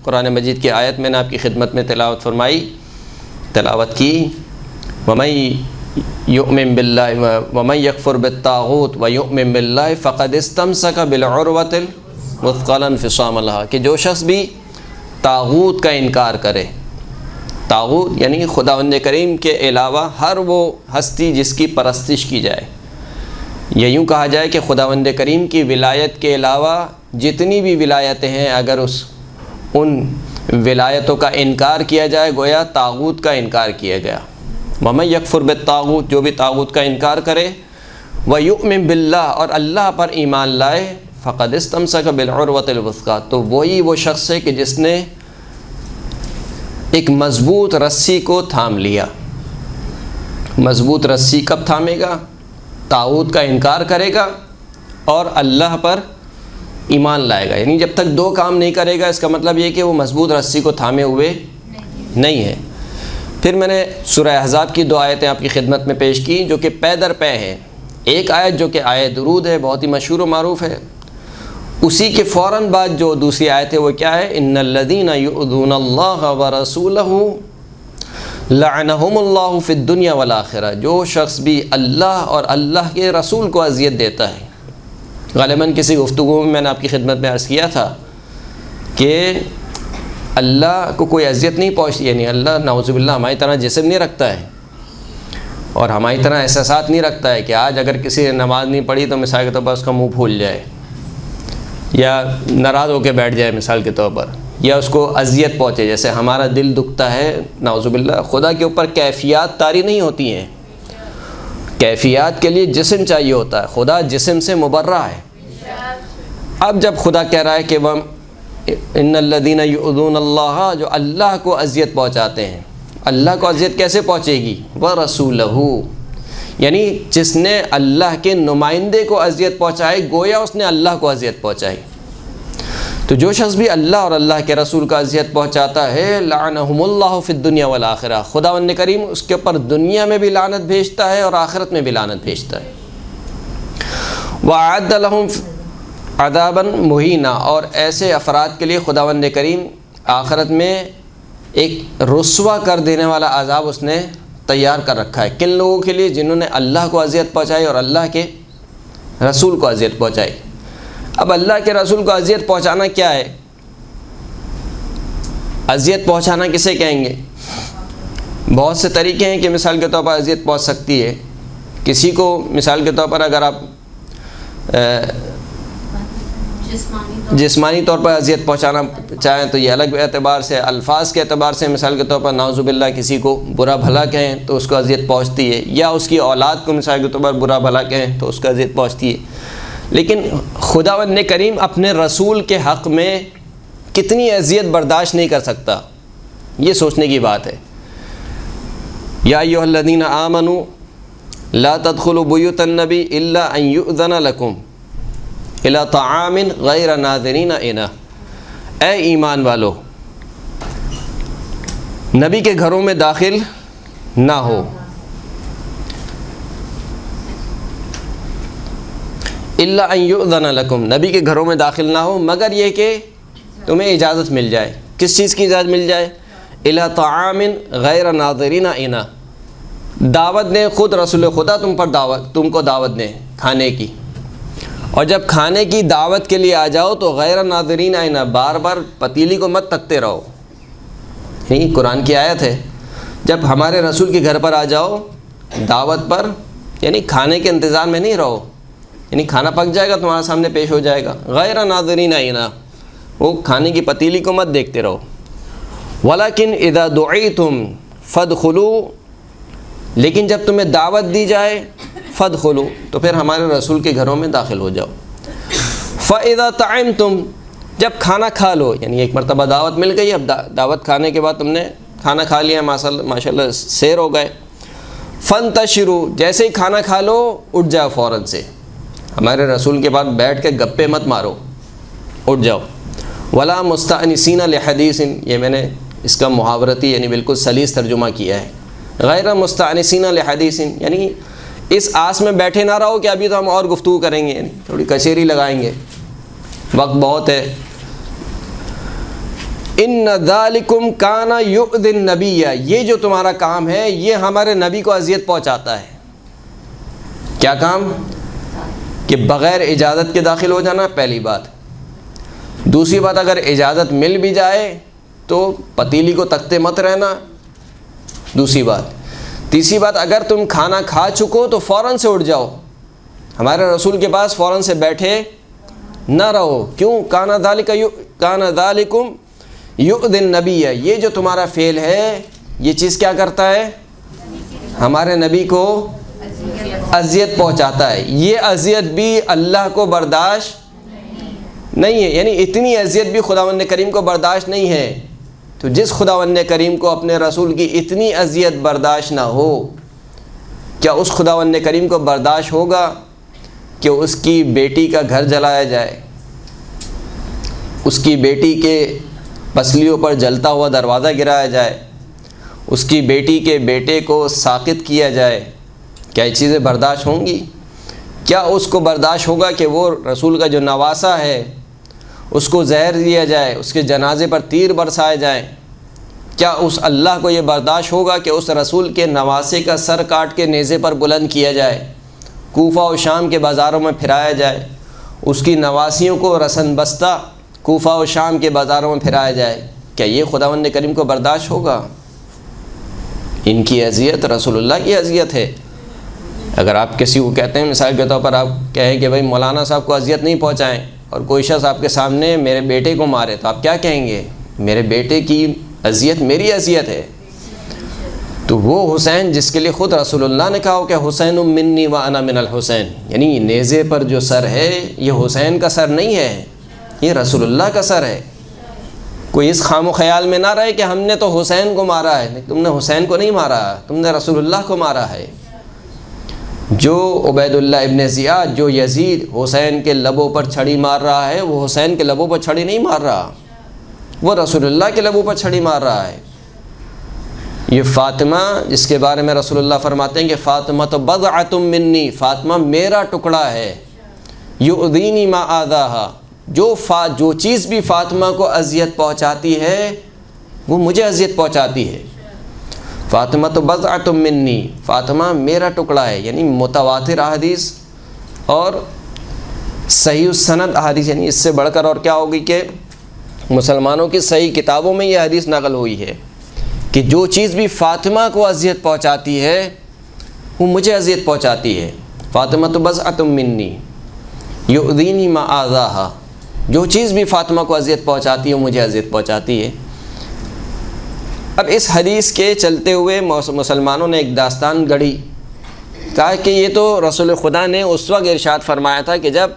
قرآن مجید کی آیت میں نے آپ کی خدمت میں تلاوت کی، وَمَن يُؤْمِن بِاللَّهِ وَمَن يَكْفُرْ بِالطَّاغُوتِ وَيُؤْمِن بِاللَّهِ فَقَدِ اسْتَمْسَكَ بِالْعُرْوَةِ الْوُثْقَىٰ انفصام لها، کہ جو شخص بھی طاغوت کا انکار کرے، طاغوت یعنی خداوند کریم کے علاوہ ہر وہ ہستی جس کی پرستش کی جائے، یا یوں کہا جائے کہ خداوند کریم کی ولایت کے علاوہ جتنی بھی ولایتیں ہیں اگر ان ولایتوں کا انکار کیا جائے گویا طاغوت کا انکار کیا گیا۔ وَمَن يَكْفُرْ بِالطَّاغُوتِ، جو بھی طاغوت کا انکار کرے، وَيُؤْمِن بِاللَّهِ، اور اللہ پر ایمان لائے، فَقَدِ اسْتَمْسَكَ بِالْعُرْوَةِ الْوُثْقَىٰ، تو وہی وہ شخص ہے کہ جس نے ایک مضبوط رسی کو تھام لیا۔ مضبوط رسی کب تھامے گا؟ طاغوت کا انکار کرے گا اور اللہ پر ایمان لائے گا، یعنی جب تک دو کام نہیں کرے گا اس کا مطلب یہ کہ وہ مضبوط رسی کو تھامے ہوئے نہیں ہے۔ پھر میں نے سورہ احزاب کی 2 آیتیں آپ کی خدمت میں پیش کی جو کہ پے در پے ہیں۔ ایک آیت جو کہ آیت درود ہے، بہت ہی مشہور و معروف ہے، اسی کے فوراً بعد جو دوسری آیت ہے وہ کیا ہے؟ ان الذین یؤذون اللہ ورسولہ لعنہم اللہ فی الدنیا والآخرہ، جو شخص بھی اللہ اور اللہ کے رسول کو اذیت دیتا ہے۔ غالباً کسی گفتگو میں نے آپ کی خدمت میں عرض کیا تھا کہ اللہ کو کوئی اذیت نہیں پہنچتی، یعنی اللہ نعوذ باللہ ہماری طرح جسم نہیں رکھتا ہے اور ہماری طرح احساسات نہیں رکھتا ہے کہ آج اگر کسی نے نماز نہیں پڑھی تو مثال کے طور پر اس کا منہ پھول جائے یا ناراض ہو کے بیٹھ جائے مثال کے طور پر، یا اس کو اذیت پہنچے جیسے ہمارا دل دکھتا ہے نعوذ باللہ۔ خدا کے اوپر کیفیات طاری نہیں ہوتی ہیں، کیفیات کے لیے جسم چاہیے ہوتا ہے، خدا جسم سے مبرہ ہے۔ اب جب خدا کہہ رہا ہے کہ وہ ان الذین یؤذون اللہ، جو اللہ کو اذیت پہنچاتے ہیں، اللہ کو اذیت کیسے پہنچے گی؟ ورسولہ، یعنی جس نے اللہ کے نمائندے کو اذیت پہنچائی گویا اس نے اللہ کو اذیت پہنچائی۔ تو جو شخص بھی اللہ اور اللہ کے رسول کا اذیت پہنچاتا ہے لعنہم اللہ فی الدنیا والآخرہ، خداوند کریم اس کے اوپر دنیا میں بھی لعنت بھیجتا ہے اور آخرت میں بھی لعنت بھیجتا ہے۔ وَأَعَدَّ لَهُمْ عذاباً مہینا، اور ایسے افراد کے لیے خداوند کریم آخرت میں ایک رسوا کر دینے والا عذاب اس نے تیار کر رکھا ہے۔ کن لوگوں کے لیے؟ جنہوں نے اللہ کو اذیت پہنچائی اور اللہ کے رسول کو اذیت پہنچائی۔ اب اللہ کے رسول کو اذیت پہنچانا کیا ہے؟ اذیت پہنچانا کسے کہیں گے؟ بہت سے طریقے ہیں کہ مثال کے طور پر اذیت پہنچ سکتی ہے کسی کو۔ مثال کے طور پر اگر آپ جسمانی طور پر اذیت پہنچانا چاہیں تو یہ الگ اعتبار سے، الفاظ کے اعتبار سے مثال کے طور پر نعوذ باللہ کسی کو برا بھلا کہیں تو اس کو اذیت پہنچتی ہے، یا اس کی اولاد کو مثال کے طور پر برا بھلا کہیں تو اس کو اذیت پہنچتی ہے۔ لیکن خداوند کریم اپنے رسول کے حق میں کتنی اذیت برداشت نہیں کر سکتا، یہ سوچنے کی بات ہے۔ یا ایھا الذین آمنوا لا تدخلوا بیوت النبی الا ان یؤذن لکم الی طعام غیر ناظرین اناہ، اے ایمان والو نبی کے گھروں میں داخل نہ ہو الا ان یؤذن لکم، نبی کے گھروں میں داخل نہ ہو مگر یہ کہ تمہیں اجازت مل جائے۔ کس چیز کی اجازت مل جائے؟ الی طعام غیر ناظرین اناہ، دعوت دیں، خود رسول خدا تم کو دعوت دیں کھانے کی، اور جب کھانے کی دعوت کے لیے آ جاؤ تو غیر ناظرین اناہ، بار بار پتیلی کو مت تکتے رہو۔ یعنی قرآن کی آیت ہے، جب ہمارے رسول کے گھر پر آ جاؤ دعوت پر، یعنی کھانے کے انتظار میں نہیں رہو، یعنی کھانا پک جائے گا تمہارے سامنے پیش ہو جائے گا، غیر ناظرین اناہ، وہ کھانے کی پتیلی کو مت دیکھتے رہو۔ ولیکن اذا دعیتم فادخلوا، لیکن جب تمہیں دعوت دی جائے فادخلوا، تو پھر ہمارے رسول کے گھروں میں داخل ہو جاؤ۔ فاذا طعمتم، جب کھانا کھا لو، یعنی ایک مرتبہ دعوت مل گئی، اب دعوت کھانے کے بعد تم نے کھانا کھا لیا، ماشاء اللہ سیر ہو گئے، فانتشروا، جیسے ہی کھانا کھا لو اٹھ جاؤ فوراً سے، ہمارے رسول کے بعد بیٹھ کے گپے مت مارو، اٹھ جاؤ۔ ولا مستأنسین لحدیث، یہ میں نے اس کا محاورتی یعنی بالکل سلیس ترجمہ کیا ہے، غیر مستأنسین لحدیث، یعنی اس آس میں بیٹھے نہ رہو کہ ابھی تو ہم اور گفتگو کریں گے، یعنی تھوڑی کچہری لگائیں گے، وقت بہت ہے۔ ان ذالکم کان یؤذی النبی، یہ جو تمہارا کام ہے یہ ہمارے نبی کو اذیت پہنچاتا ہے۔ کیا کام؟ کہ بغیر اجازت کے داخل ہو جانا، پہلی بات۔ دوسری بات، اگر اجازت مل بھی جائے تو پتیلی کو تکتے مت رہنا، دوسری بات۔ تیسری بات، اگر تم کھانا کھا چکو تو فوراً سے اٹھ جاؤ، ہمارے رسول کے پاس فوراً سے بیٹھے نہ رہو۔ کیوں؟ کان ذالکم یؤذی النبی، یہ جو تمہارا فعل ہے یہ چیز کیا کرتا ہے؟ ہمارے نبی کو اذیت پہنچاتا ہے۔ یہ اذیت بھی اللہ کو برداشت نہیں ہے، یعنی اتنی اذیت بھی خداوند کریم کو برداشت نہیں ہے۔ تو جس خداوند کریم کو اپنے رسول کی اتنی اذیت برداشت نہ ہو، کیا اس خداوند کریم کو برداشت ہوگا کہ اس کی بیٹی کا گھر جلایا جائے، اس کی بیٹی کے پسلیوں پر جلتا ہوا دروازہ گرایا جائے، اس کی بیٹی کے بیٹے کو ساقط کیا جائے؟ کیا یہ چیزیں برداشت ہوں گی؟ کیا اس کو برداشت ہوگا کہ وہ رسول کا جو نواسا ہے اس کو زہر دیا جائے، اس کے جنازے پر تیر برسائے جائیں؟ کیا اس اللہ کو یہ برداشت ہوگا کہ اس رسول کے نواسے کا سر کاٹ کے نیزے پر بلند کیا جائے، کوفہ و شام کے بازاروں میں پھرایا جائے، اس کی نواسیوں کو رسن بستہ کوفہ و شام کے بازاروں میں پھرایا جائے؟ کیا یہ خداوند کریم کو برداشت ہوگا؟ ان کی اذیت رسول اللہ کی اذیت ہے۔ اگر آپ کسی کو کہتے ہیں، مثال کے طور پر آپ کہیں کہ بھائی مولانا صاحب کو اذیت نہیں پہنچائیں، اور کوئی شخص آپ کے سامنے میرے بیٹے کو مارے، تو آپ کیا کہیں گے؟ میرے بیٹے کی اذیت میری اذیت ہے۔ تو وہ حسین جس کے لیے خود رسول اللہ نے کہا ہو کہ حسین منی و انا من الحسین، یعنی نیزے پر جو سر ہے یہ حسین کا سر نہیں ہے، یہ رسول اللہ کا سر ہے۔ کوئی اس خام و خیال میں نہ رہے کہ ہم نے تو حسین کو مارا ہے، تم نے حسین کو نہیں مارا، تم نے رسول اللہ کو مارا ہے۔ جو عبید اللہ ابن زیاد، جو یزید حسین کے لبوں پر چھڑی مار رہا ہے، وہ حسین کے لبوں پر چھڑی نہیں مار رہا، وہ رسول اللہ کے لبوں پر چھڑی مار رہا ہے۔ یہ فاطمہ جس کے بارے میں رسول اللہ فرماتے ہیں کہ فاطمہ تو بضعۃ منی، فاطمہ میرا ٹکڑا ہے، یؤذینی ما آذاہا، جو چیز بھی فاطمہ کو اذیت پہنچاتی ہے وہ مجھے اذیت پہنچاتی ہے۔ فاطمہ تو بضعۃ منی، فاطمہ میرا ٹکڑا ہے، یعنی متواتر احادیث اور صحیح السند احادیث، یعنی اس سے بڑھ کر اور کیا ہوگی کہ مسلمانوں کی صحیح کتابوں میں یہ حدیث نقل ہوئی ہے کہ جو چیز بھی فاطمہ کو اذیت پہنچاتی ہے وہ مجھے اذیت پہنچاتی ہے۔ فاطمہ تو بضعۃ منی یؤذینی ما آذاہا، جو چیز بھی فاطمہ کو اذیت پہنچاتی ہے وہ مجھے اذیت پہنچاتی ہے۔ اب اس حدیث کے چلتے ہوئے مسلمانوں نے ایک داستان گڑھی، کہا کہ یہ تو رسول خدا نے اس وقت ارشاد فرمایا تھا کہ جب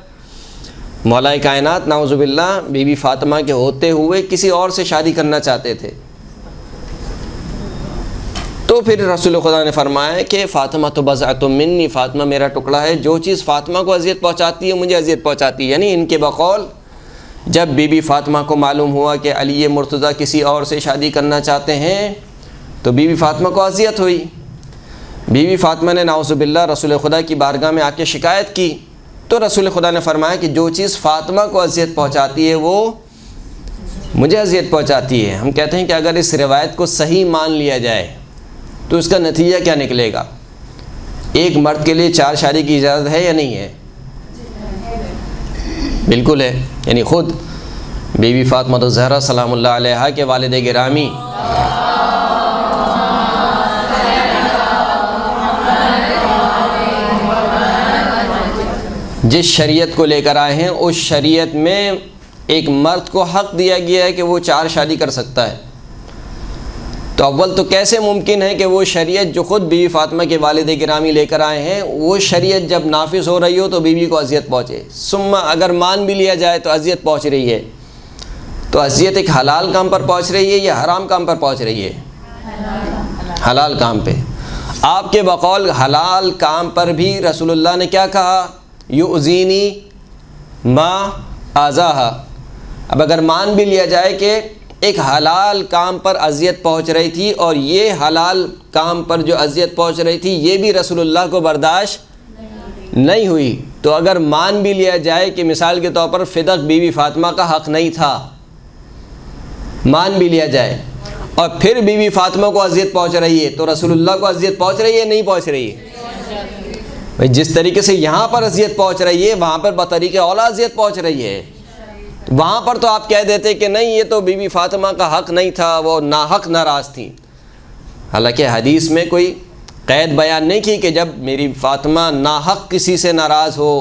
مولا کائنات نعوذ باللہ بی بی فاطمہ کے ہوتے ہوئے کسی اور سے شادی کرنا چاہتے تھے، تو پھر رسول خدا نے فرمایا کہ فاطمہ تو بضعۃ منی، فاطمہ میرا ٹکڑا ہے، جو چیز فاطمہ کو اذیت پہنچاتی ہے مجھے اذیت پہنچاتی ہے۔ یعنی ان کے بقول جب بی بی فاطمہ کو معلوم ہوا کہ علی مرتضیٰ کسی اور سے شادی کرنا چاہتے ہیں تو بی بی فاطمہ کو اذیت ہوئی۔ بی بی فاطمہ نے نعوذ باللہ رسول خدا کی بارگاہ میں آ کے شکایت کی، تو رسول خدا نے فرمایا کہ جو چیز فاطمہ کو اذیت پہنچاتی ہے وہ مجھے اذیت پہنچاتی ہے۔ ہم کہتے ہیں کہ اگر اس روایت کو صحیح مان لیا جائے تو اس کا نتیجہ کیا نکلے گا؟ ایک مرد کے لیے 4 شادی کی اجازت ہے یا نہیں ہے؟ بالکل ہے، یعنی خود بی بی فاطمہ الزہرا سلام اللہ علیہا کے والد گرامی جس شریعت کو لے کر آئے ہیں اس شریعت میں ایک مرد کو حق دیا گیا ہے کہ وہ 4 شادی کر سکتا ہے۔ تو اول تو کیسے ممکن ہے کہ وہ شریعت جو خود بی بی فاطمہ کے والد گرامی لے کر آئے ہیں وہ شریعت جب نافذ ہو رہی ہو تو بیوی کو اذیت پہنچے؟ ثم اگر مان بھی لیا جائے تو اذیت پہنچ رہی ہے، تو اذیت ایک حلال کام پر پہنچ رہی ہے یا حرام کام پر پہنچ رہی ہے؟ حلال کام پہ۔ آپ کے بقول حلال کام پر بھی رسول اللہ نے کیا کہا؟ یؤذینی ما آذاہا۔ اب اگر مان بھی لیا جائے کہ ایک حلال کام پر اذیت پہنچ رہی تھی اور یہ حلال کام پر جو اذیت پہنچ رہی تھی یہ بھی رسول اللہ کو برداشت نہیں ہوئی، تو اگر مان بھی لیا جائے کہ مثال کے طور پر فدق بی بی فاطمہ کا حق نہیں تھا، مان بھی لیا جائے، اور پھر بی بی فاطمہ کو اذیت پہنچ رہی ہے تو رسول اللہ کو اذیت پہنچ رہی ہے نہیں پہنچ رہی ہے؟ جس طریقے سے یہاں پر اذیت پہنچ رہی ہے وہاں پر بطریق اولا اذیت پہنچ رہی ہے۔ وہاں پر تو آپ کہہ دیتے کہ نہیں یہ تو بی بی فاطمہ کا حق نہیں تھا، وہ ناحق ناراض تھیں، حالانکہ حدیث میں کوئی قید بیان نہیں کی کہ جب میری فاطمہ ناحق کسی سے ناراض ہو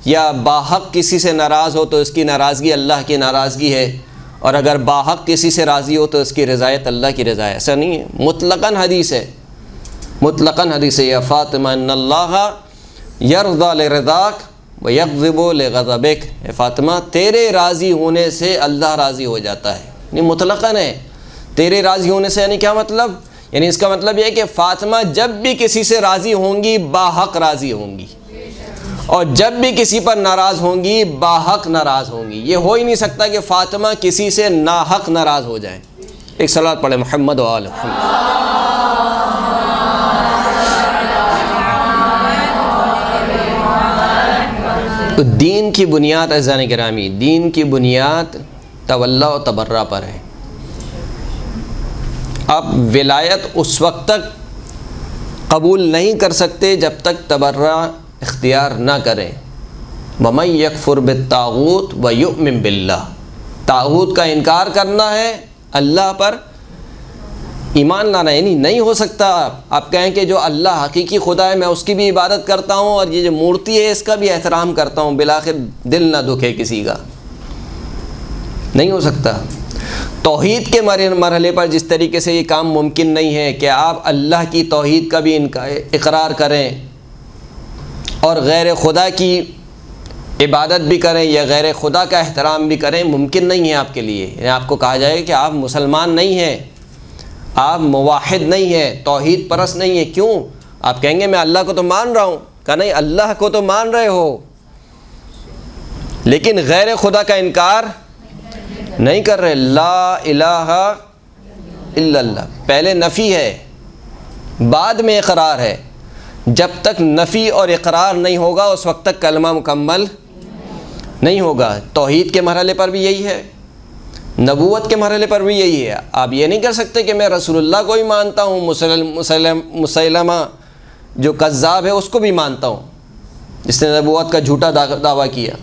یا باحق کسی سے ناراض ہو تو اس کی ناراضگی اللہ کی ناراضگی ہے، اور اگر باحق کسی سے راضی ہو تو اس کی رضایت اللہ کی رضا ہے۔ ایسا نہیں ہے، مطلقاً حدیث ہے، مطلقاً حدیث ہے، یا فاطمہ ان اللہ یرضی لرضاک ویغضب لغضبک، اے فاطمہ تیرے راضی ہونے سے اللہ راضی ہو جاتا ہے، یعنی مطلقاً ہے۔ تیرے راضی ہونے سے یعنی کیا مطلب؟ یعنی اس کا مطلب یہ ہے کہ فاطمہ جب بھی کسی سے راضی ہوں گی باحق راضی ہوں گی، اور جب بھی کسی پر ناراض ہوں گی باحق ناراض ہوں گی۔ یہ ہو ہی نہیں سکتا کہ فاطمہ کسی سے ناحق ناراض ہو جائیں۔ ایک صلوات پڑھیں محمد و آل محمد۔ تو دین کی بنیاد عزیزان گرامی، دین کی بنیاد تولا و تبرہ پر ہے۔ آپ ولایت اس وقت تک قبول نہیں کر سکتے جب تک تبرہ اختیار نہ کریں۔ وَمَن يَكْفُرْ بِالطَّاغُوتِ وَيُؤْمِن بِاللَّهِ، طاغوت کا انکار کرنا ہے، اللہ پر ایمان لانا، یعنی نہیں ہو سکتا آپ کہیں کہ جو اللہ حقیقی خدا ہے میں اس کی بھی عبادت کرتا ہوں اور یہ جو مورتی ہے اس کا بھی احترام کرتا ہوں، بالآخر دل نہ دکھے کسی کا، نہیں ہو سکتا۔ توحید کے مرحلے پر جس طریقے سے یہ کام ممکن نہیں ہے کہ آپ اللہ کی توحید کا بھی اقرار کریں اور غیر خدا کی عبادت بھی کریں یا غیر خدا کا احترام بھی کریں، ممکن نہیں ہے آپ کے لیے۔ یعنی آپ کو کہا جائے کہ آپ مسلمان نہیں ہیں، آپ موحد نہیں ہیں، توحید پرست نہیں ہیں، کیوں؟ آپ کہیں گے میں اللہ کو تو مان رہا ہوں، کہا نہیں اللہ کو تو مان رہے ہو لیکن غیر خدا کا انکار نہیں کر رہے۔ لا الہ الا اللہ، پہلے نفی ہے بعد میں اقرار ہے، جب تک نفی اور اقرار نہیں ہوگا اس وقت تک کلمہ مکمل نہیں ہوگا۔ توحید کے مرحلے پر بھی یہی ہے، نبوت کے مرحلے پر بھی یہی ہے۔ آپ یہ نہیں کر سکتے کہ میں رسول اللہ کو بھی مانتا ہوں، مسیلمہ جو کذاب ہے اس کو بھی مانتا ہوں جس نے نبوت کا جھوٹا دعویٰ کیا،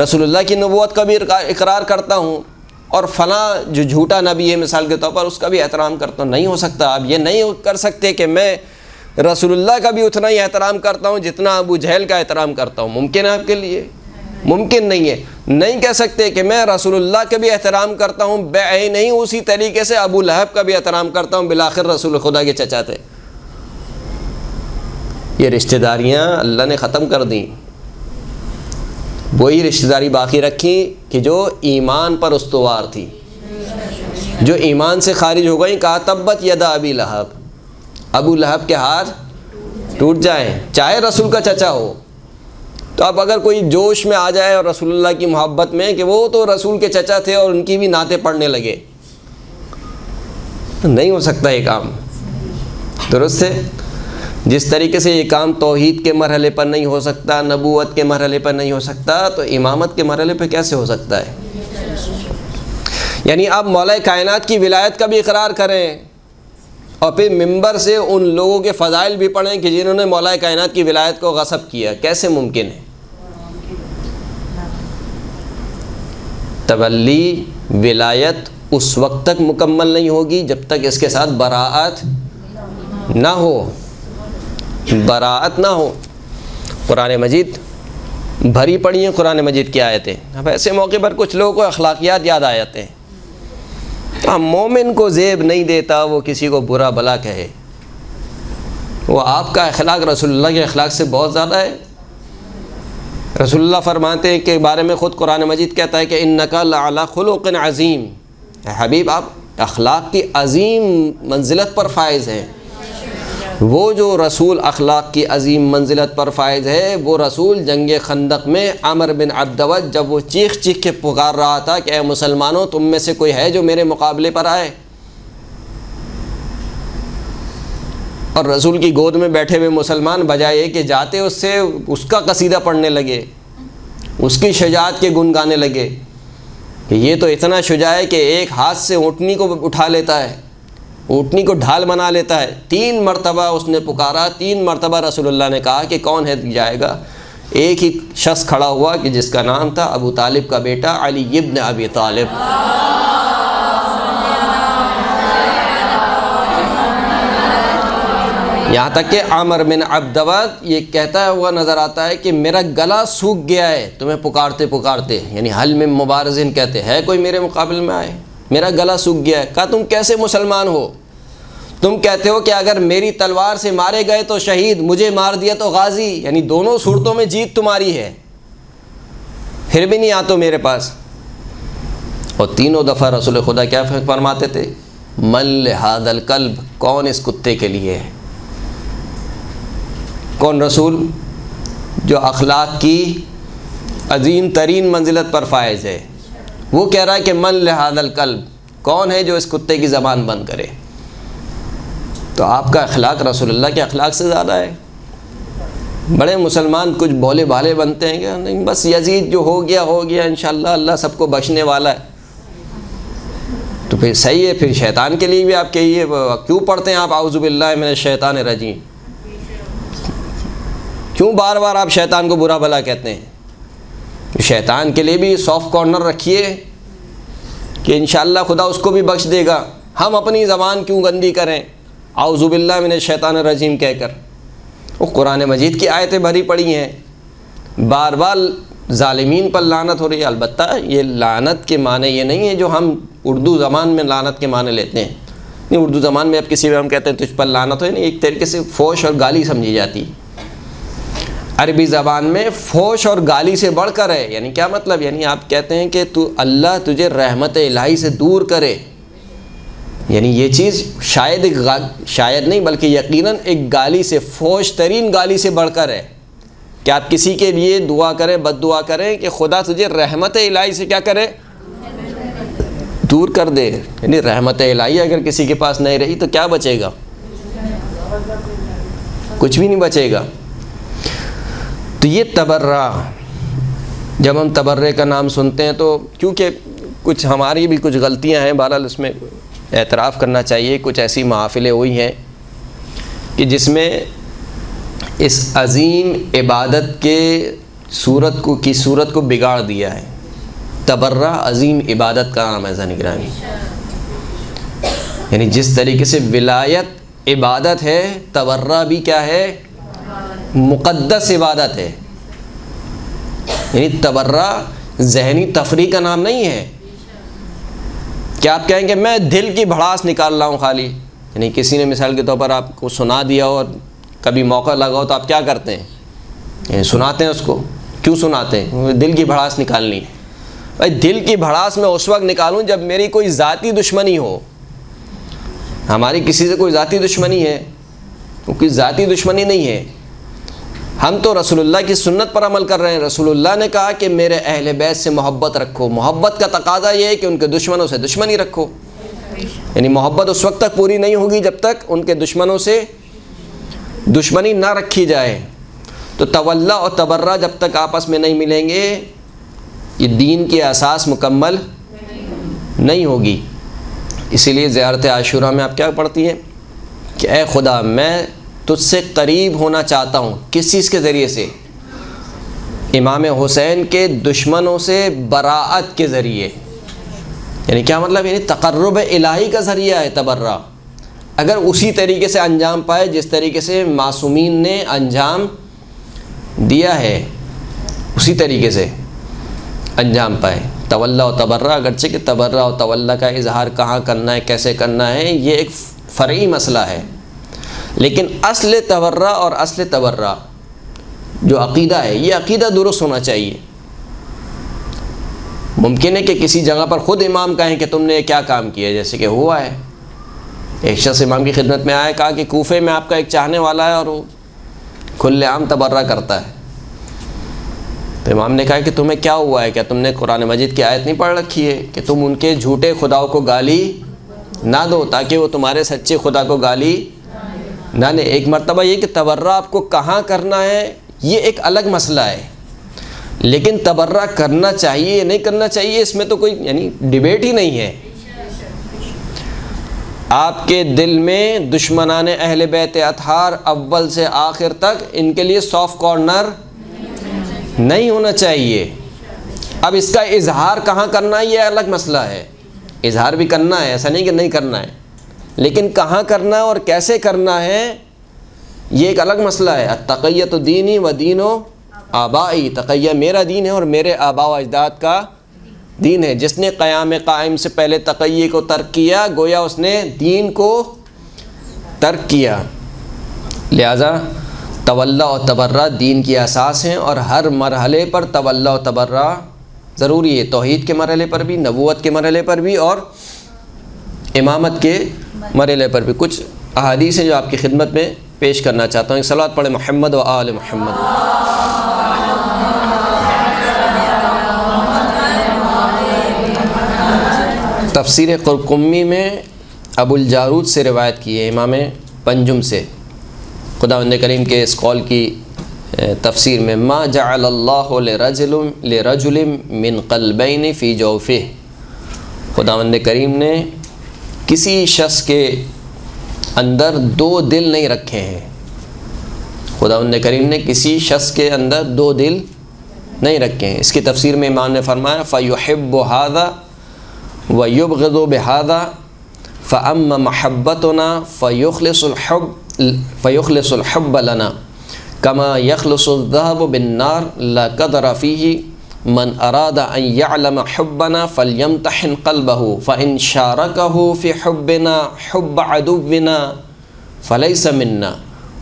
رسول اللہ کی نبوت کا بھی اقرار کرتا ہوں اور فلاں جو جھوٹا نبی ہے مثال کے طور پر اس کا بھی احترام کرتا ہوں۔ نہیں ہو سکتا۔ آپ یہ نہیں کر سکتے کہ میں رسول اللہ کا بھی اتنا ہی احترام کرتا ہوں جتنا ابو جہل کا احترام کرتا ہوں۔ ممکن ہے آپ کے لیے؟ ممکن نہیں ہے۔ نہیں کہہ سکتے کہ میں رسول اللہ کا بھی احترام کرتا ہوں بعین نہیں اسی طریقے سے ابو لہب کا بھی احترام کرتا ہوں، بالآخر رسول خدا کے چچا تھے۔ یہ رشتہ داریاں اللہ نے ختم کر دیں، وہی رشتہ داری باقی رکھی کہ جو ایمان پر استوار تھی، جو ایمان سے خارج ہو گئی۔ کہا تبت یدا ابی لہب، ابو لہب کے ہاتھ ٹوٹ جائیں چاہے رسول کا چچا ہو۔ تو اب اگر کوئی جوش میں آ جائے اور رسول اللہ کی محبت میں کہ وہ تو رسول کے چچا تھے اور ان کی بھی نعتیں پڑھنے لگے، نہیں ہو سکتا یہ کام، درست ہے؟ جس طریقے سے یہ کام توحید کے مرحلے پر نہیں ہو سکتا، نبوت کے مرحلے پر نہیں ہو سکتا، تو امامت کے مرحلے پہ کیسے ہو سکتا ہے؟ یعنی آپ مولا کائنات کی ولایت کا بھی اقرار کریں اور پھر منبر سے ان لوگوں کے فضائل بھی پڑھیں کہ جنہوں نے مولا کائنات کی ولایت کو غصب کیا، کیسے ممکن ہے؟ تولی ولایت اس وقت تک مکمل نہیں ہوگی جب تک اس کے ساتھ براءت نہ ہو، براءت نہ ہو۔ قرآن مجید بھری پڑھی ہیں قرآن مجید کی آیتیں۔ اب ایسے موقع پر کچھ لوگوں کو اخلاقیات یاد آ جاتے ہیں۔ مومن کو زیب نہیں دیتا وہ کسی کو برا بلا کہے، وہ آپ کا اخلاق رسول اللہ کے اخلاق سے بہت زیادہ ہے۔ رسول اللہ فرماتے ہیں کہ بارے میں خود قرآن مجید کہتا ہے کہ انک لعلی خلق عظیم، اے حبیب آپ اخلاق کی عظیم منزلت پر فائز ہیں۔ وہ جو رسول اخلاق کی عظیم منزلت پر فائز ہے وہ رسول جنگ خندق میں عمر بن عبدود جب وہ چیخ چیخ کے پکار رہا تھا کہ اے مسلمانوں تم میں سے کوئی ہے جو میرے مقابلے پر آئے، اور رسول کی گود میں بیٹھے ہوئے مسلمان بجائے کہ جاتے اس سے اس کا قصیدہ پڑھنے لگے، اس کی شجاعت کے گن گانے لگے، کہ یہ تو اتنا شجاع ہے کہ ایک ہاتھ سے اونٹنی کو اٹھا لیتا ہے، اونٹنی کو ڈھال بنا لیتا ہے۔ 3 مرتبہ اس نے پکارا، 3 مرتبہ رسول اللہ نے کہا کہ کون ہے جائے گا؟ ایک ہی شخص کھڑا ہوا کہ جس کا نام تھا ابو طالب کا بیٹا علی ابن ابی طالب۔ یہاں تک کہ عمر بن عبدود یہ کہتا ہوا نظر آتا ہے کہ میرا گلا سوکھ گیا ہے تمہیں پکارتے پکارتے، یعنی حل میں مبارزین کہتے ہیں کوئی میرے مقابل میں آئے، میرا گلا سوکھ گیا ہے۔ کہا تم کیسے مسلمان ہو؟ تم کہتے ہو کہ اگر میری تلوار سے مارے گئے تو شہید، مجھے مار دیا تو غازی، یعنی دونوں صورتوں میں جیت تمہاری ہے، پھر بھی نہیں آتے میرے پاس۔ اور تینوں دفعہ رسول خدا کیا فرماتے تھے؟ من لہذا الکلب، کون اس کتے کے لیے ہے؟ کون رسول؟ جو اخلاق کی عظیم ترین منزلت پر فائز ہے، وہ کہہ رہا ہے کہ من لہذا الکلب، کون ہے جو اس کتے کی زبان بند کرے؟ تو آپ کا اخلاق رسول اللہ کے اخلاق سے زیادہ ہے۔ بڑے مسلمان کچھ بھولے بھالے بنتے ہیں کہ نہیں بس یزید جو ہو گیا انشاءاللہ اللہ سب کو بخشنے والا ہے، تو پھر صحیح ہے، پھر شیطان کے لیے بھی آپ کہیے، کیوں پڑھتے ہیں آپ اعوذ باللہ من الشیطان الرجیم؟ کیوں بار بار آپ شیطان کو برا بھلا کہتے ہیں؟ شیطان کے لیے بھی سافٹ کارنر رکھیے کہ انشاءاللہ خدا اس کو بھی بخش دے گا۔ ہم اپنی زبان کیوں گندی کریں اعوذ باللہ من الشیطان الرجیم کہہ کر؟ وہ قرآن مجید کی آیتیں بھری پڑی ہیں، بار بار ظالمین پر لعنت ہو رہی ہے۔ البتہ یہ لعنت کے معنی یہ نہیں ہے جو ہم اردو زبان میں لعنت کے معنی لیتے ہیں، نہیں، اردو زبان میں اب کسی بھی ہم کہتے ہیں تجھ پر لعنت ہو، نہیں، ایک طریقے سے فوش اور گالی سمجھی جاتی۔ عربی زبان میں فوش اور گالی سے بڑھ کر ہے، یعنی کیا مطلب؟ یعنی آپ کہتے ہیں کہ اللہ تجھے رحمت الہی سے دور کرے، یعنی یہ چیز شاید نہیں بلکہ یقیناً ایک گالی سے، فوش ترین گالی سے بڑھ کر ہے کہ آپ کسی کے لیے دعا کریں، بد دعا کریں کہ خدا تجھے رحمت الہی سے کیا کرے؟ دور کر دے۔ یعنی رحمت الہی اگر کسی کے پاس نہیں رہی تو کیا بچے گا؟ کچھ بھی نہیں بچے گا۔ تو یہ تبرہ، جب ہم تبرے کا نام سنتے ہیں تو کیونکہ کچھ ہماری بھی کچھ غلطیاں ہیں، بہرحال اس میں اعتراف کرنا چاہیے، کچھ ایسی محافلیں ہوئی ہیں کہ جس میں اس عظیم عبادت کے صورت کو بگاڑ دیا ہے۔ تبرہ عظیم عبادت کا نام ہے زن گرامی، یعنی جس طریقے سے ولایت عبادت ہے، تبرہ بھی کیا ہے؟ مقدس عبادت ہے۔ یعنی تبرہ ذہنی تفریح کا نام نہیں ہے کہ آپ کہیں کہ میں دل کی بھڑاس نکال رہا ہوں خالی، یعنی کسی نے مثال کے طور پر آپ کو سنا دیا اور کبھی موقع لگا ہو تو آپ کیا کرتے ہیں؟ یعنی سناتے ہیں اس کو۔ کیوں سناتے ہیں؟ دل کی بھڑاس نکالنی۔ بھائی دل کی بھڑاس میں اس وقت نکالوں جب میری کوئی ذاتی دشمنی ہو۔ ہماری کسی سے کوئی ذاتی دشمنی ہے؟ کوئی ذاتی دشمنی نہیں ہے، ہم تو رسول اللہ کی سنت پر عمل کر رہے ہیں۔ رسول اللہ نے کہا کہ میرے اہل بیت سے محبت رکھو، محبت کا تقاضا یہ ہے کہ ان کے دشمنوں سے دشمنی رکھو، یعنی محبت اس وقت تک پوری نہیں ہوگی جب تک ان کے دشمنوں سے دشمنی نہ رکھی جائے۔ تو تولا اور تبرہ جب تک آپس میں نہیں ملیں گے یہ دین کی اساس مکمل نہیں ہوگی۔ اسی لیے زیارت عاشورہ میں آپ کیا پڑھتی ہیں کہ اے خدا میں تجھ سے قریب ہونا چاہتا ہوں، کس چیز کے ذریعے سے؟ امام حسین کے دشمنوں سے براعت کے ذریعے۔ یعنی کیا مطلب؟ یعنی تقرب الہی کا ذریعہ ہے تبرہ، اگر اسی طریقے سے انجام پائے جس طریقے سے معصومین نے انجام دیا ہے، اسی طریقے سے انجام پائے۔ تولا و تبرہ، اگرچہ کہ تبرہ و تولا کا اظہار کہاں کرنا ہے، کیسے کرنا ہے، یہ ایک فرعی مسئلہ ہے، لیکن اصل تبرہ اور اصل تبرہ جو عقیدہ ہے، یہ عقیدہ درست ہونا چاہیے۔ ممکن ہے کہ کسی جگہ پر خود امام کہیں کہ تم نے کیا کام کیا، جیسے کہ ہوا ہے، ایک شخص امام کی خدمت میں آیا، کہا کہ کوفے میں آپ کا ایک چاہنے والا ہے اور وہ کھلے عام تبرہ کرتا ہے۔ تو امام نے کہا کہ تمہیں کیا ہوا ہے، کیا تم نے قرآن مجید کی آیت نہیں پڑھ رکھی ہے کہ تم ان کے جھوٹے خداؤں کو گالی نہ دو تاکہ وہ تمہارے سچے خدا کو گالی نہ دے۔ ایک مرتبہ یہ کہ تبرہ آپ کو کہاں کرنا ہے یہ ایک الگ مسئلہ ہے، لیکن تبرہ کرنا چاہیے یا نہیں کرنا چاہیے اس میں تو کوئی یعنی ڈیبیٹ ہی نہیں ہے۔ آپ کے دل میں دشمنان اہل بیت اطہار اول سے آخر تک ان کے لیے سافٹ کارنر نہیں ہونا چاہیے۔ اب اس کا اظہار کہاں کرنا ہے یہ الگ مسئلہ ہے، اظہار بھی کرنا ہے، ایسا نہیں کہ نہیں کرنا ہے، لیکن کہاں کرنا ہے اور کیسے کرنا ہے یہ ایک الگ مسئلہ ہے۔ التقیۃ دینی و دین و آبائی، تقیہ میرا دین ہے اور میرے آباء و اجداد کا دین ہے۔ جس نے قیام قائم سے پہلے تقیہ کو ترک کیا گویا اس نے دین کو ترک کیا۔ لہذا تولا و تبرہ دین کی اساس ہیں اور ہر مرحلے پر تولا و تبرہ ضروری ہے، توحید کے مرحلے پر بھی، نبوت کے مرحلے پر بھی اور امامت کے مرحلے پر بھی۔ کچھ احادیث ہیں جو آپ کی خدمت میں پیش کرنا چاہتا ہوں۔ ایک صلوات پڑھیں محمد و آل محمد۔ تفسیر قرقمی میں ابو الجارود سے روایت کی ہے، امام پنجم سے، خداوند کریم کے اس قول کی تفسیر میں، ما جعل اللہ لرجل من قلبین فی جوفہ، خداوند کریم نے کسی شخص کے اندر دو دل نہیں رکھے ہیں۔ خداوند کریم نے کسی شخص کے اندر دو دل نہیں رکھے ہیں۔ اس کی تفسیر میں امام نے فرمایا فَيُحِبُّ هَذَا وَيُبْغِضُ بِهَذَا فَأَمَّا مَحَبَّتُنَا فَيُخْلِصُ الْحُبَّ لَنَا كَمَا يَخْلُصُ الذَّهَبُ بِالنَّارِ لَا قَدْرَ فِيهِ مَنْ أَرَادَ أَنْ يَعْلَمَ حُبَّنَا فَلْيَمْتَحِنْ قَلْبَهُ فَإِنْ شَارَكَهُ فِي حُبِّنَا حُبَّ عَدُوِّنَا فَلَيْسَ مِنَّا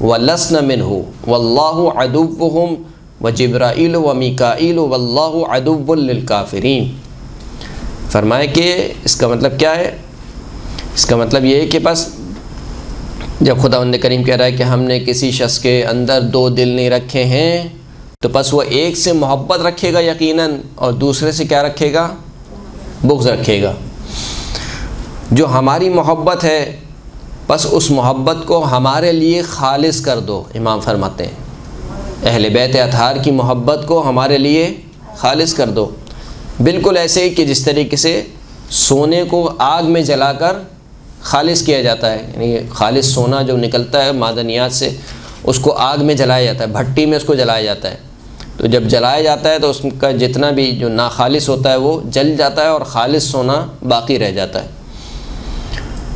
وَلَسْنَ مِنْهُ وَاللَّهُ عَدُوُّهُمْ وَجِبْرَائِيلُ وَمِيكَائِيلُ وَاللَّهُ عَدُوٌّ لِلْكَافِرِينَ۔ فرمائے کہ اس کا مطلب کیا ہے؟ اس کا مطلب یہ ہے کہ بس جب خداوند کریم کہہ رہا ہے کہ ہم نے کسی شخص کے اندر دو دل نہیں رکھے ہیں تو بس وہ ایک سے محبت رکھے گا یقیناً اور دوسرے سے کیا رکھے گا؟ بغض رکھے گا۔ جو ہماری محبت ہے بس اس محبت کو ہمارے لیے خالص کر دو، امام فرماتے ہیں اہل بیت اطہار کی محبت کو ہمارے لیے خالص کر دو، بالکل ایسے ہی کہ جس طریقے سے سونے کو آگ میں جلا کر خالص کیا جاتا ہے، یعنی خالص سونا جو نکلتا ہے معدنیات سے اس کو آگ میں جلایا جاتا ہے، بھٹی میں اس کو جلایا جاتا ہے، تو جب جلایا جاتا ہے تو اس کا جتنا بھی جو ناخالص ہوتا ہے وہ جل جاتا ہے اور خالص سونا باقی رہ جاتا ہے۔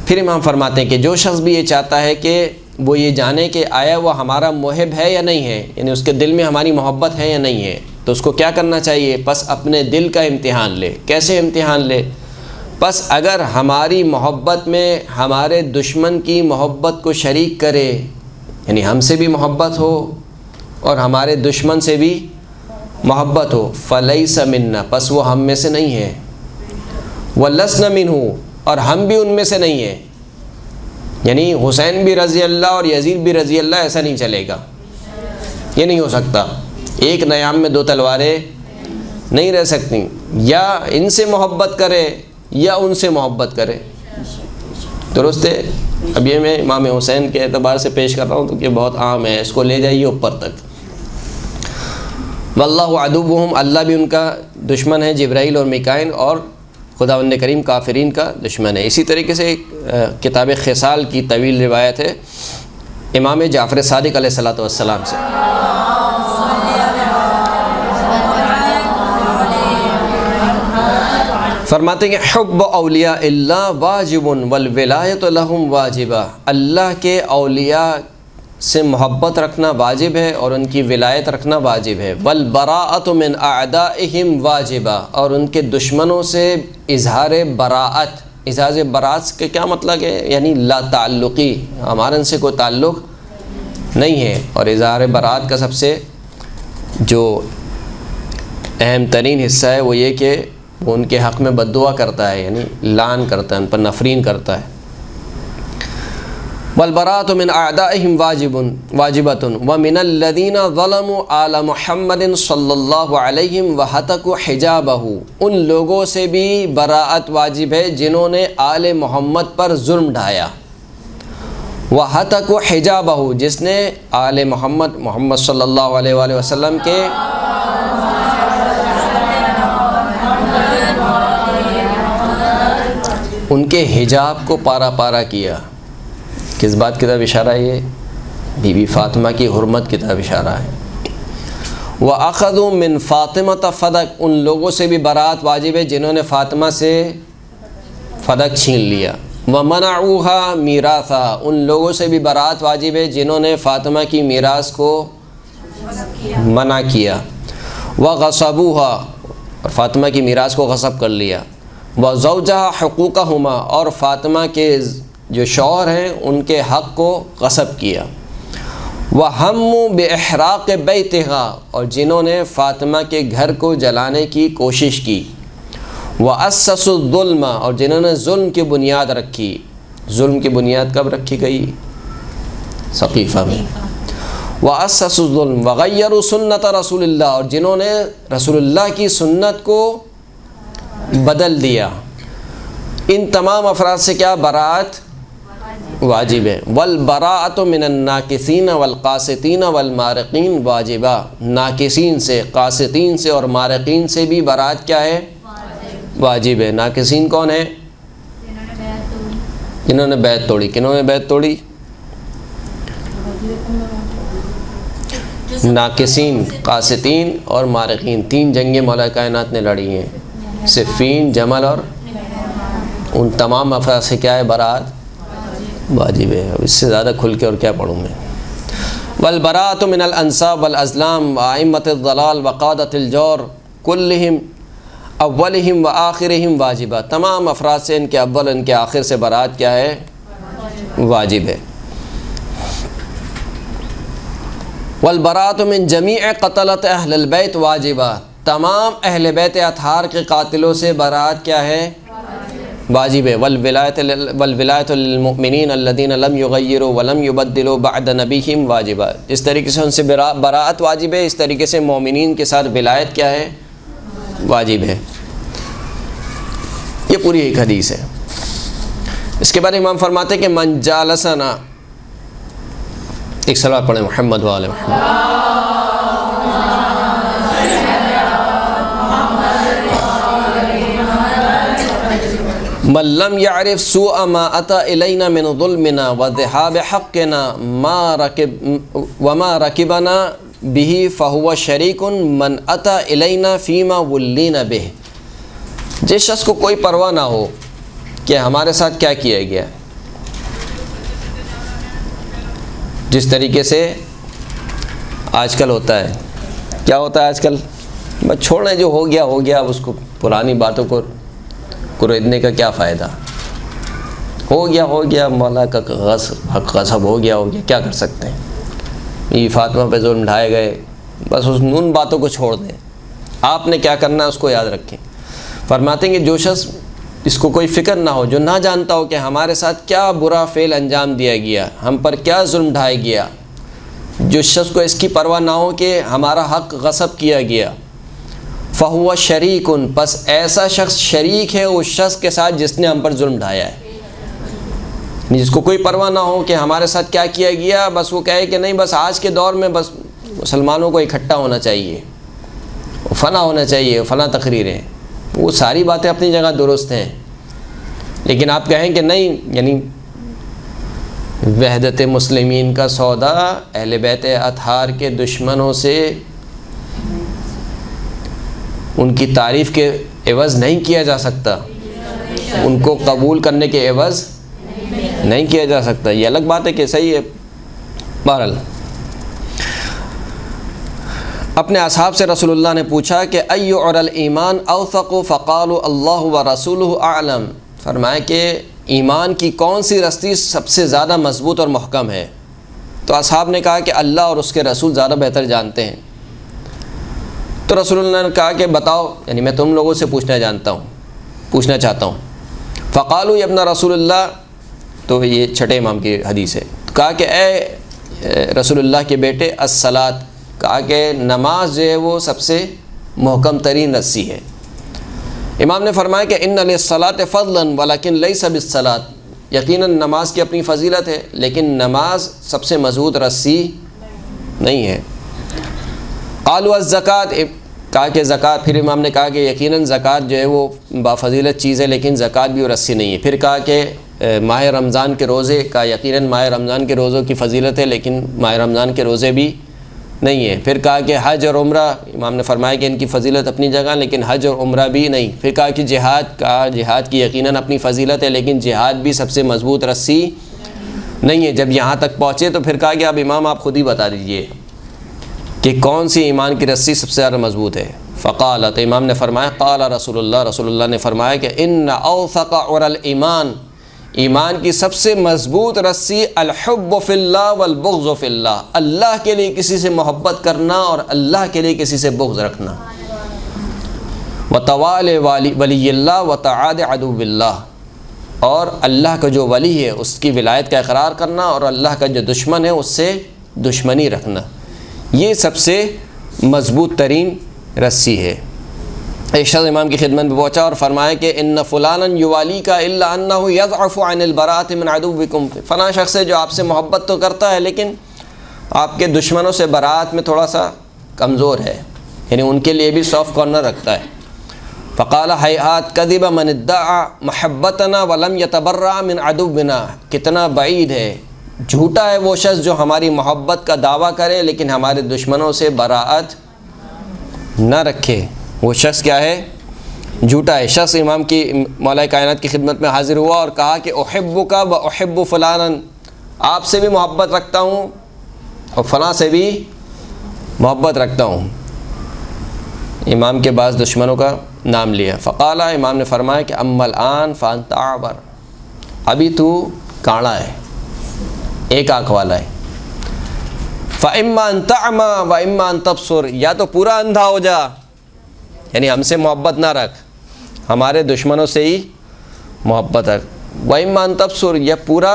پھر امام فرماتے ہیں کہ جو شخص بھی یہ چاہتا ہے کہ وہ یہ جانے کہ آیا وہ ہمارا محب ہے یا نہیں ہے، یعنی اس کے دل میں ہماری محبت ہے یا نہیں ہے، تو اس کو کیا کرنا چاہیے؟ بس اپنے دل کا امتحان لے۔ کیسے امتحان لے؟ بس اگر ہماری محبت میں ہمارے دشمن کی محبت کو شریک کرے، یعنی ہم سے بھی محبت ہو اور ہمارے دشمن سے بھی محبت ہو، فلیس منا، پس وہ ہم میں سے نہیں ہے، ولسن منہ، اور ہم بھی ان میں سے نہیں ہیں، یعنی حسین بھی رضی اللہ اور یزید بھی رضی اللہ، ایسا نہیں چلے گا، یہ نہیں ہو سکتا۔ ایک نیام میں دو تلواریں نہیں رہ سکتی، یا ان سے محبت کرے یا ان سے محبت کرے، درست ہے؟ اب یہ میں امام حسین کے اعتبار سے پیش کر رہا ہوں تو یہ بہت عام ہے، اس کو لے جائیے اوپر تک۔ واللہ عدوہم، اللہ بھی ان کا دشمن ہے، جبرائیل اور میکائیل، اور خداوند کریم کافرین کا دشمن ہے۔ اسی طریقے سے کتاب خصال کی طویل روایت ہے امام جعفر صادق علیہ السلام سے، فرماتے ہیں کہ حب اولیاء اللہ واجب والولایت لہم واجبہ، اللہ کے اولیاء سے محبت رکھنا واجب ہے اور ان کی ولایت رکھنا واجب ہے، والبراءۃ من اعدائہم واجبہ، اور ان کے دشمنوں سے اظہار براءت۔ اظہار براءت کے کیا مطلب ہے؟ یعنی لا تعلقی، ہمارے ان سے کوئی تعلق نہیں ہے، اور اظہار براءت کا سب سے جو اہم ترین حصہ ہے وہ یہ کہ وہ ان کے حق میں بد دعا کرتا ہے، یعنی لعن کرتا ہے، ان پر نفرین کرتا ہے۔ والبراءۃ من اعدائہم واجبۃ ومن الذین ظلموا آل محمد صلی اللہ علیہ وہتکوا حجابہ، ان لوگوں سے بھی براءت واجب ہے جنہوں نے آل محمد پر ظلم ڈھایا، وہتکوا حجابہ، جس نے آل محمد صلی اللہ علیہ وآلہ وسلم کے ان کے حجاب کو پارا پارا کیا۔ کس بات کی طرف اشارہ ہے؟ یہ بی بی فاطمہ کی حرمت کی طرف اشارہ ہے۔ وَأَخَذُوا مِن فَاطِمَةَ فَدَقَ، ان لوگوں سے بھی برات واجب ہے جنہوں نے فاطمہ سے فدق چھین لیا۔ وَمَنَعُوهَا مِيرَاثًا، ان لوگوں سے بھی برات واجب ہے جنہوں نے فاطمہ کی میراث کو منع کیا۔ وَغَصَبُوهَا، اور فاطمہ کی میراث کو غصب کر لیا۔ وَزَوْجَهَا حُقُوقَهُمَا، اور فاطمہ کے جو شوہر ہیں ان کے حق کو غصب کیا۔ وَهَمُّوا بِإِحْرَاقِ بَيْتِهَا، اور جنہوں نے فاطمہ کے گھر کو جلانے کی کوشش کی۔ وَأَسَّسُوا الظُّلْمَ، اور جنہوں نے ظلم کی بنیاد رکھی۔ ظلم کی بنیاد کب رکھی گئی؟ سقیفہ میں۔ وَأَسَّسُوا الظُّلْمَ وَغَيَّرُوا سُنَّةَ رَسُولِ اللَّهِ، اور جنہوں نے رسول اللہ کی سنت کو بدل دیا۔ ان تمام افراد سے کیا براءت واجب ہے۔ وَالْبَرَاءَةُ مِنَ النَّاكِثِينَ وَالْقَاسِطِينَ وَالْمَارِقِينَ واجبہ، ناکثین سے، قاسطین سے اور مارقین سے بھی براءت کیا ہے؟ واجب ہے۔ ناکثین کون ہے؟ جنہوں نے بیعت توڑی۔ کنہوں نے بیعت توڑی؟ ناکثین، قاسطین اور مارقین، تین جنگیں مولا کائنات نے لڑی ہیں، صفین، جمل اور ان تمام افراد سے کیا ہے؟ براءت واجب ہے۔ اس سے زیادہ کھل کے اور کیا پڑھوں میں؟ والبراءۃ من الانساب والازلام وائمۃ الضلال وقادۃ الجور کلہم اولہم وآخرہم واجبہ، تمام افراد سے، ان کے اول ان کے آخر سے براءت کیا ہے؟ واجب ہے۔ والبراءۃ من جمیع قتلۃ اہل البیت واجبہ، تمام اہل بیت اطہار کے قاتلوں سے براءت کیا ہے؟ واجب ہے۔ والولایۃ للمؤمنین الذین لم یغیروا ولم یبدلوا بعد نبیہم واجبہ، اس طریقے سے ان سے براءت واجب ہے، اس طریقے سے مومنین کے ساتھ ولایت کیا ہے؟ واجب ہے۔ یہ پوری ایک حدیث ہے۔ اس کے بعد امام فرماتے ہیں کہ من جالسنا، ایک صلوات پڑھیں محمد وآل محمد۔ من لم يعرف سوء ما أتى إلينا من ظلمنا وذهاب حقنا وما ركبنا به فهو شريك من أتى إلينا فيما ولينا به، جس شخص کو کوئی پرواہ نہ ہو کہ ہمارے ساتھ کیا کیا گیا، جس طریقے سے آج کل ہوتا ہے۔ کیا ہوتا ہے آج کل؟ بس چھوڑیں، جو ہو گیا ہو گیا، اب اس کو پرانی باتوں کو ریدنے کا کیا فائدہ؟ ہو گیا، مولا کا حق غصب ہو گیا، کیا کر سکتے ہیں؟ یہ فاطمہ پہ ظلم ڈھائے گئے، بس ان باتوں کو چھوڑ دیں۔ آپ نے کیا کرنا ہے اس کو یاد رکھیں۔ فرماتے ہیں کہ جو شخص اس کو کوئی فکر نہ ہو، جو نہ جانتا ہو کہ ہمارے ساتھ کیا برا فعل انجام دیا گیا، ہم پر کیا ظلم ڈھایا گیا، جو شخص کو اس کی پرواہ نہ ہو کہ ہمارا حق غصب کیا گیا، فَهُوَ شَرِيكٌ، پس ایسا شخص شریک ہے اس شخص کے ساتھ جس نے ہم پر ظلم ڈھایا ہے۔ جس کو کوئی پرواہ نہ ہو کہ ہمارے ساتھ کیا کیا گیا، بس وہ کہے کہ نہیں، بس آج کے دور میں بس مسلمانوں کو اکٹھا ہونا چاہیے، فنا ہونا چاہیے، فنا تقریریں، وہ ساری باتیں اپنی جگہ درست ہیں، لیکن آپ کہیں کہ نہیں، یعنی وحدت مسلمین کا سودا اہل بیت اطہار کے دشمنوں سے ان کی تعریف کے عوض نہیں کیا جا سکتا، ان کو قبول کرنے کے عوض نہیں کیا جا سکتا۔ یہ الگ بات ہے کہ صحیح ہے۔ بہرحال اپنے اصحاب سے رسول اللہ نے پوچھا کہ ایُّ عُرَى الایمان اوثق، فقالوا اللہ ورسولہ اعلم، فرمایا کہ ایمان کی کون سی رستی سب سے زیادہ مضبوط اور محکم ہے؟ تو اصحاب نے کہا کہ اللہ اور اس کے رسول زیادہ بہتر جانتے ہیں۔ تو رسول اللہ نے کہا کہ بتاؤ، یعنی میں تم لوگوں سے پوچھنا چاہتا ہوں۔ فقالوا یا ابن رسول اللہ، تو یہ چھٹے امام کی حدیث ہے، تو کہا کہ اے رسول اللہ کے بیٹے، الصلاۃ، کہا کہ نماز جو ہے وہ سب سے محکم ترین رسی ہے۔ امام نے فرمایا کہ ان للصلاۃ فضلا ولکن لیس بالصلاۃ، یقیناً نماز کی اپنی فضیلت ہے، لیکن نماز سب سے مضبوط رسی نہیں ہے۔ قالوا الزکوٰۃ، کہا کہ زکوٰۃ، پھر امام نے کہا کہ یقیناً زکوٰۃ جو ہے وہ بافضیلت چیز ہے، لیکن زکوٰۃ بھی وہ رسی نہیں ہے۔ پھر کہا کہ ماہ رمضان کے روزے کا، یقیناً ماہ رمضان کے روزوں کی فضیلت ہے، لیکن ماہ رمضان کے روزے بھی نہیں ہیں۔ پھر کہا کہ حج اور عمرہ، امام نے فرمایا کہ ان کی فضیلت اپنی جگہ، لیکن حج اور عمرہ بھی نہیں۔ پھر کہا کہ جہاد کی یقیناً اپنی فضیلت ہے، لیکن جہاد بھی سب سے مضبوط رسی نہیں ہے۔ جب یہاں تک پہنچے تو پھر کہا کہ اب امام آپ خود ہی بتا دیجئے کہ کون سی ایمان کی رسی سب سے زیادہ مضبوط ہے۔ فقال، تو امام نے فرمایا قال رسول اللہ نے فرمایا کہ ان اوثق عر الایمان، ایمان کی سب سے مضبوط رسی الحب فی اللہ والبغض فی اللہ، اللہ کے لیے کسی سے محبت کرنا اور اللہ کے لیے کسی سے بغض رکھنا۔ وتوال ولی اللہ وتعاد عدو اللہ، اور اللہ کا جو ولی ہے اس کی ولایت کا اقرار کرنا، اور اللہ کا جو دشمن ہے اس سے دشمنی رکھنا، یہ سب سے مضبوط ترین رسی ہے۔ ایک شخص امام کی خدمت میں پہنچا اور فرمایا کہ ان فلانا یوالی کا الا انہ یضعف عن البراءۃ من عدوکم، فلاں شخص ہے جو آپ سے محبت تو کرتا ہے لیکن آپ کے دشمنوں سے براءت میں تھوڑا سا کمزور ہے، یعنی ان کے لیے بھی سافٹ کارنر رکھتا ہے۔ فقال حیات کذب من ادعى محبتنا ولم يتبرأ من عدونا، کتنا بعید ہے، جھوٹا ہے وہ شخص جو ہماری محبت کا دعویٰ کرے لیکن ہمارے دشمنوں سے براءت نہ رکھے۔ وہ شخص کیا ہے؟ جھوٹا ہے۔ شخص امام کی مولا کائنات کی خدمت میں حاضر ہوا اور کہا کہ احبک و احب فلانا، آپ سے بھی محبت رکھتا ہوں اور فلاں سے بھی محبت رکھتا ہوں۔ امام کے بعض دشمنوں کا نام لیا۔ فقال، امام نے فرمایا کہ اما الآن فانت اعور، ابھی تو کاڑا ہے، ایک آنکھ والا ہے۔ فاما ان تعمى واما ان تبصر، یا تو پورا اندھا ہو جا، یعنی ہم سے محبت نہ رکھ، ہمارے دشمنوں سے ہی محبت رکھ، واما ان تبصر، یا پورا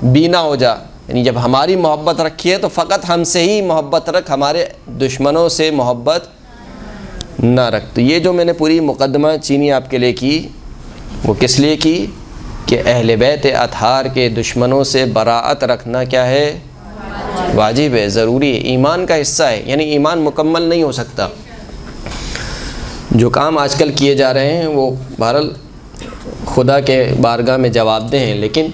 بینا ہو جا، یعنی جب ہماری محبت رکھی ہے تو فقط ہم سے ہی محبت رکھ، ہمارے دشمنوں سے محبت نہ رکھ۔ تو یہ جو میں نے پوری مقدمہ چینی آپ کے لیے کی، وہ کس لیے کی کہ اہل بیت اطہار کے دشمنوں سے براءت رکھنا کیا ہے؟ واجب ہے، ضروری ہے، ایمان کا حصہ ہے، یعنی ایمان مکمل نہیں ہو سکتا۔ جو کام آج کل کیے جا رہے ہیں وہ بہرحال خدا کے بارگاہ میں جواب دہ ہیں، لیکن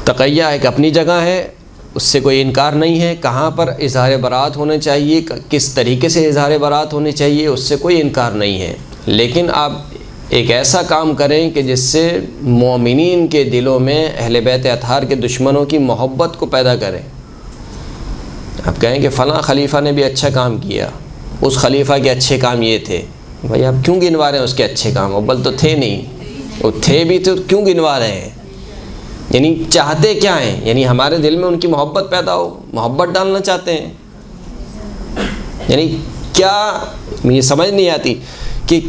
تقیہ ایک اپنی جگہ ہے، اس سے کوئی انکار نہیں ہے۔ کہاں پر اظہار برات ہونے چاہیے، کس طریقے سے اظہار برات ہونی چاہیے، اس سے کوئی انکار نہیں ہے، لیکن آپ ایک ایسا کام کریں کہ جس سے مومنین کے دلوں میں اہل بیت اطہار کے دشمنوں کی محبت کو پیدا کریں۔ آپ کہیں کہ فلاں خلیفہ نے بھی اچھا کام کیا، اس خلیفہ کے اچھے کام یہ تھے، بھائی آپ کیوں گنوا رہے ہیں اس کے اچھے کام؟ اول تو تھے نہیں، وہ تھے بھی تو کیوں گنوا رہے ہیں؟ یعنی چاہتے کیا ہیں؟ یعنی ہمارے دل میں ان کی محبت پیدا ہو، محبت ڈالنا چاہتے ہیں، یعنی کیا مجھے سمجھ نہیں آتی کہ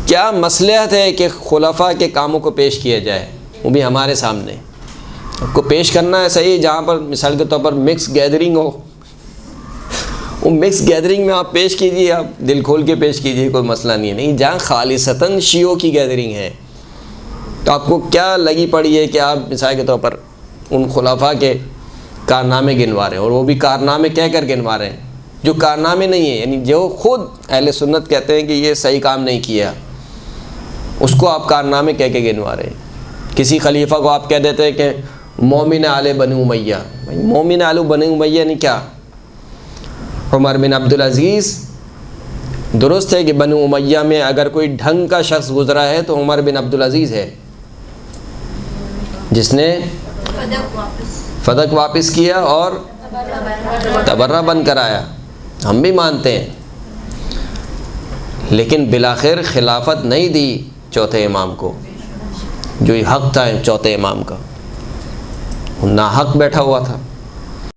کیا مصلحت ہے کہ خلفاء کے کاموں کو پیش کیا جائے، وہ بھی ہمارے سامنے کو پیش کرنا ہے صحیح، جہاں پر مثال کے طور پر مکس گیدرنگ ہو، وہ مکس گیدرنگ میں آپ پیش کیجیے، آپ دل کھول کے پیش کیجیے، کوئی مسئلہ نہیں ہے۔ نہیں، جہاں خالصتاً شیعوں کی گیدرنگ ہے تو آپ کو کیا لگی پڑی ہے کہ آپ مثال کے طور پر ان خلفاء کے کارنامے گنوا رہے ہیں، اور وہ بھی کارنامے کہہ کر گنوا رہے ہیں جو کارنامے نہیں ہیں، یعنی جو خود اہل سنت کہتے ہیں کہ یہ صحیح کام نہیں کیا، اس کو آپ کارنامے کہہ کے گنوا رہے ہیں۔ کسی خلیفہ کو آپ کہہ دیتے ہیں کہ مومن آل بنی امیہ، بھائی مومن آل بنی امیہ نہیں، کیا عمر بن عبدالعزیز، درست ہے کہ بنو امیہ میں اگر کوئی ڈھنگ کا شخص گزرا ہے تو عمر بن عبدالعزیز ہے، جس نے فدق واپس کیا اور تبرہ بند کرایا، ہم بھی مانتے ہیں، لیکن بالآخر خلافت نہیں دی چوتھے امام کو، جو حق تھا چوتھے امام کا، ناحق بیٹھا ہوا تھا۔